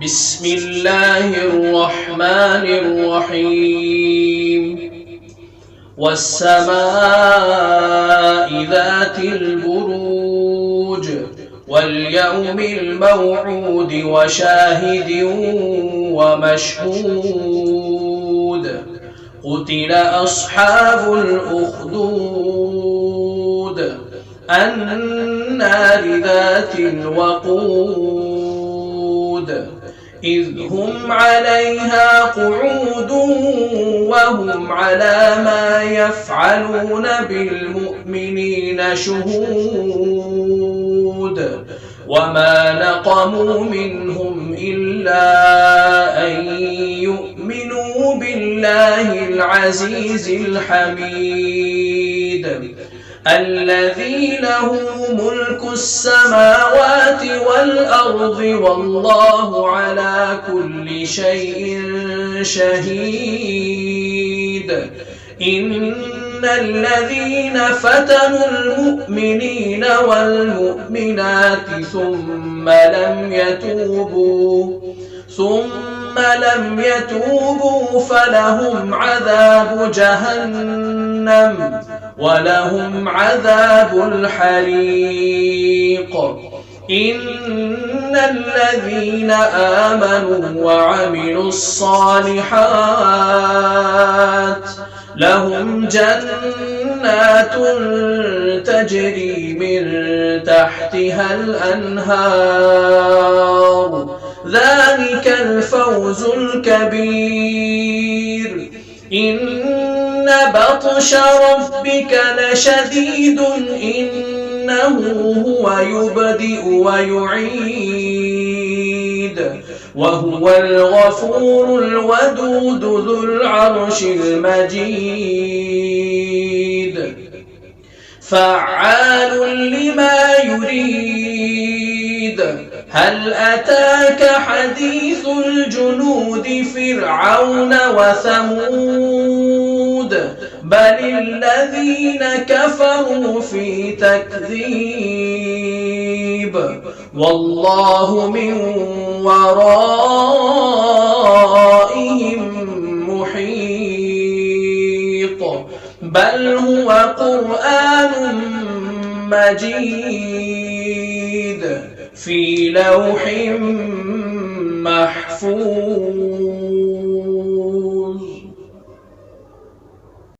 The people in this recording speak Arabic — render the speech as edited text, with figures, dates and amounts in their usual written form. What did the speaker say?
بسم الله الرحمن الرحيم والسماء ذات البروج واليوم الموعود وشاهد ومشهود قتل أصحاب الأخدود النار ذات الوقود إذ هم عليها قعود وهم على ما يفعلون بالمؤمنين شهود وما نقموا منهم إلا أن يؤمنوا بالله العزيز الحميد الذي له ملك السماوات والأرض والله على كل شيء شهيد إن الذين فتنوا المؤمنين والمؤمنات ثم لم يتوبوا فلهم عذاب جهنم ولهم عذاب الحريق إن الذين آمنوا وعملوا الصالحات لهم جنات تجري من تحتها الأنهار ذلك الفوز الكبير إن بطش ربك لشديد إنه هو يبدئ ويعيد وهو الغفور الودود ذو العرش المجيد فعال لما يريد هل أتاك حديث الجنود فرعون وثمود بل الذين كفروا في تكذيب والله من ورائهم محيط بل هو قرآن مجيد في لوح محفوظ.